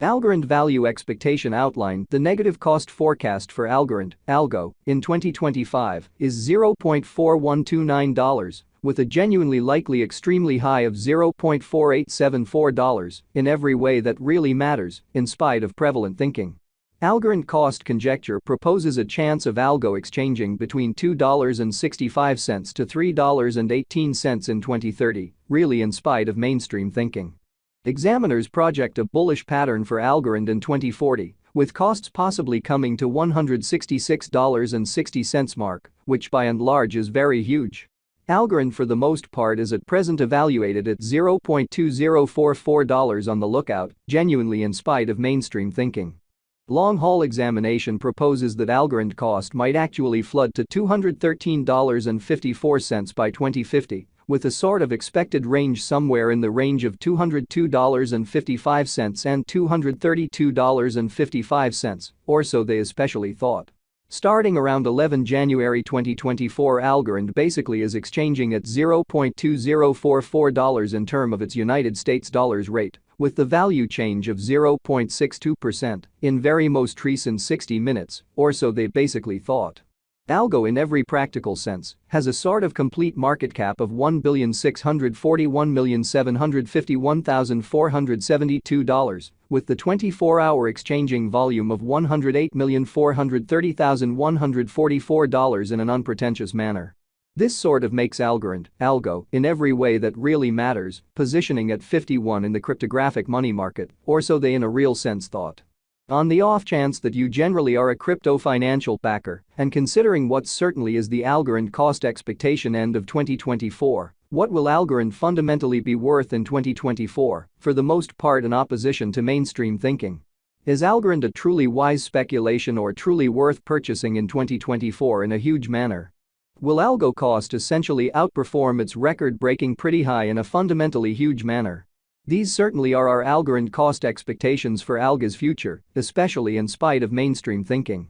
Algorand value expectation outline. The negative cost forecast for Algorand, Algo, in 2025 is $0.4129, with a genuinely likely extremely high of $0.4874 in every way that really matters, in spite of prevalent thinking. Algorand cost conjecture proposes a chance of Algo exchanging between $2.65 to $3.18 in 2030, really in spite of mainstream thinking. Examiners project a bullish pattern for Algorand in 2040, with costs possibly coming to $166.60 mark, which by and large is very huge. Algorand for the most part is at present evaluated at $0.2044 on the lookout, genuinely in spite of mainstream thinking. Long-haul examination proposes that Algorand cost might actually flood to $213.54 by 2050, with a sort of expected range somewhere in the range of $202.55 and $232.55, or so they especially thought. Starting around 11 January 2024, Algorand basically is exchanging at $0.2044 in terms of its United States dollars rate, with the value change of 0.62% in very most recent 60 minutes, or so they basically thought. Algo in every practical sense has a sort of complete market cap of $1,641,751,472, with the 24-hour exchanging volume of $108,430,144 in an unpretentious manner. This sort of makes Algorand, Algo, in every way that really matters, positioning at 51 in the cryptographic money market, or so they in a real sense thought. On the off chance that you generally are a crypto financial backer, and considering what certainly is the Algorand cost expectation end of 2024, what will Algorand fundamentally be worth in 2024, for the most part in opposition to mainstream thinking? Is Algorand a truly wise speculation or truly worth purchasing in 2024 in a huge manner? Will Algo cost essentially outperform its record-breaking pretty high in a fundamentally huge manner? These certainly are our Algorand cost expectations for Algo's future, especially in spite of mainstream thinking.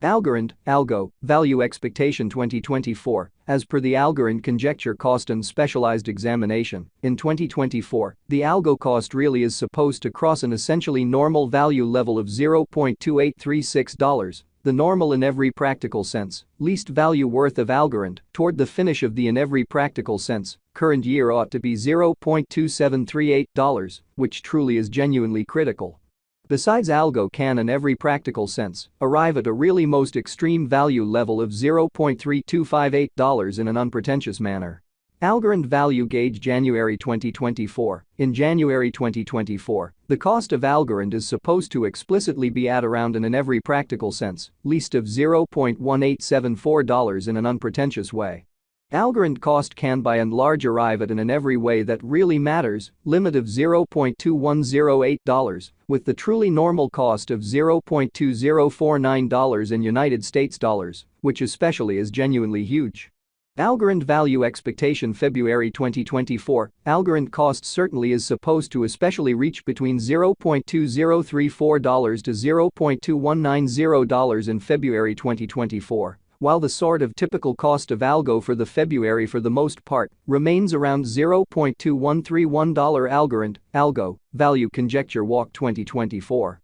Algorand, Algo, value expectation 2024, as per the Algorand conjecture cost and specialized examination, in 2024, the Algo cost really is supposed to cross an essentially normal value level of $0.2836, the normal in every practical sense, least value worth of Algorand, toward the finish of the in every practical sense, current year ought to be $0.2738, which truly is genuinely critical. Besides, Algo can in every practical sense arrive at a really most extreme value level of $0.3258 in an unpretentious manner. Algorand value gauge January 2024. In January 2024, the cost of Algorand is supposed to explicitly be at around in every practical sense, least of $0.1874 in an unpretentious way. Algorand cost can by and large arrive at an in every way that really matters limit of $0.2108, with the truly normal cost of $0.2049 in United States dollars, which especially is genuinely huge. Algorand value expectation February 2024, Algorand cost certainly is supposed to especially reach between $0.2034 to $0.2190 in February 2024, while the sort of typical cost of Algo for the February for the most part remains around $0.2131. Algorand, Algo, value conjecture walk 2024.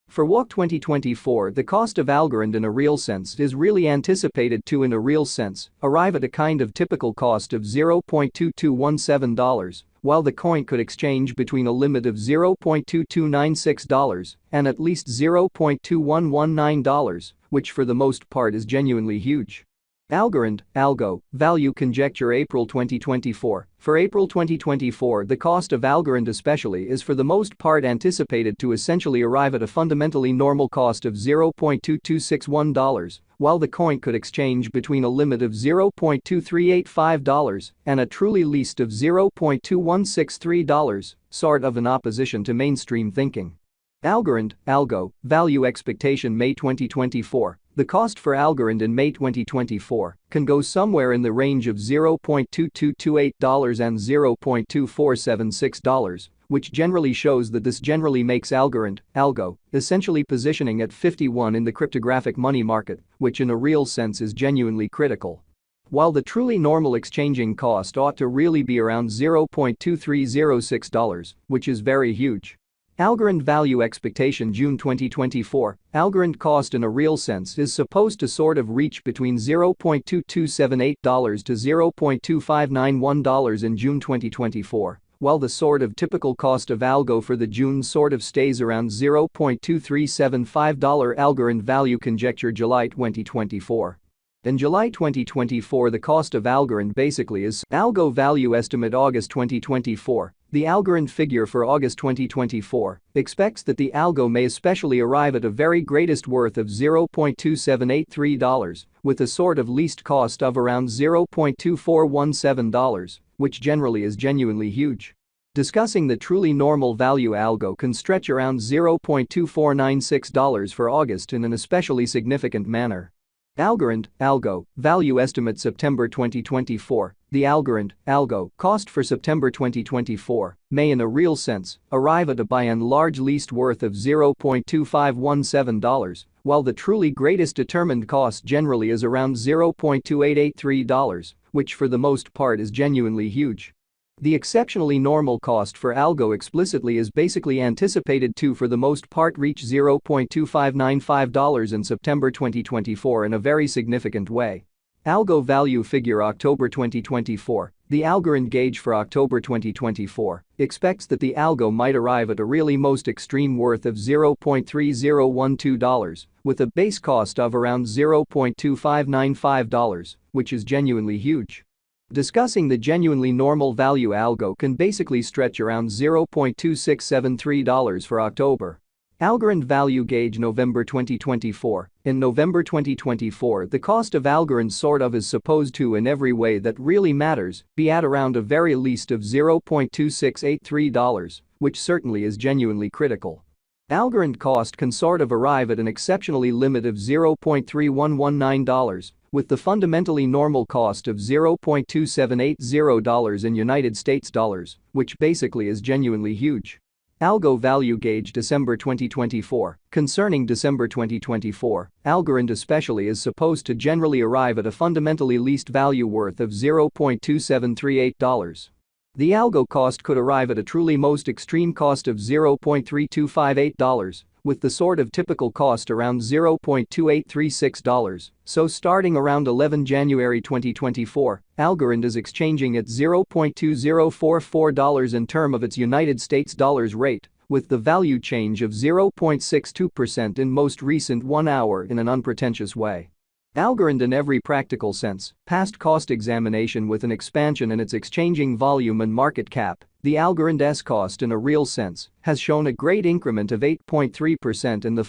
For walk 2024, the cost of Algorand in a real sense is really anticipated to in a real sense arrive at a kind of typical cost of $0.2217, while the coin could exchange between a limit of $0.2296 and at least $0.2119, which for the most part is genuinely huge. Algorand, Algo, value conjecture April 2024. For April 2024, the cost of Algorand especially is for the most part anticipated to essentially arrive at a fundamentally normal cost of $0.2261, while the coin could exchange between a limit of $0.2385 and a truly least of $0.2163, sort of in opposition to mainstream thinking. Algorand, Algo, value expectation May 2024. The cost for Algorand in May 2024 can go somewhere in the range of $0.2228 and $0.2476, which generally shows that this generally makes Algorand, Algo, essentially positioning at 51 in the cryptographic money market, which in a real sense is genuinely critical. While the truly normal exchanging cost ought to really be around $0.2306, which is very huge. Algorand value expectation June 2024, Algorand cost in a real sense is supposed to sort of reach between $0.2278 to $0.2591 in June 2024, while the sort of typical cost of Algo for the June sort of stays around $0.2375 Algorand value conjecture July 2024. In July 2024 the cost of Algorand basically is Algo value estimate August 2024. The Algorand figure for August 2024 expects that the Algo may especially arrive at a very greatest worth of $0.2783, with a sort of least cost of around $0.2417, which generally is genuinely huge. Discussing the truly normal value Algo can stretch around $0.2496 for August in an especially significant manner. Algorand, Algo, value estimate September 2024. The Algorand, Algo, cost for September 2024 may in a real sense arrive at a by and large least worth of $0.2517, while the truly greatest determined cost generally is around $0.2883, which for the most part is genuinely huge. The exceptionally normal cost for Algo explicitly is basically anticipated to for the most part reach $0.2595 in September 2024 in a very significant way. Algo value figure October 2024. The Algorand gauge for October 2024 expects that the Algo might arrive at a really most extreme worth of $0.3012, with a base cost of around $0.2595, which is genuinely huge. Discussing the genuinely normal value Algo can basically stretch around $0.2673 for October. Algorand value gauge November 2024. In November 2024 the cost of Algorand sort of is supposed to in every way that really matters be at around a very least of $0.2683, which certainly is genuinely critical. Algorand cost can sort of arrive at an exceptionally limit of $0.3119, with the fundamentally normal cost of $0.2780 in United States dollars, which basically is genuinely huge. Algo value gauge December 2024. Concerning December 2024, Algorand especially is supposed to generally arrive at a fundamentally least value worth of $0.2738. The Algo cost could arrive at a truly most extreme cost of $0.3258, with the sort of typical cost around $0.2836, so starting around 11 January 2024, Algorand is exchanging at $0.2044 in term of its United States dollars rate, with the value change of 0.62% in most recent 1 hour in an unpretentious way. Algorand in every practical sense passed cost examination with an expansion in its exchanging volume and market cap. The Algorand's cost in a real sense has shown a great increment of 8.3% in the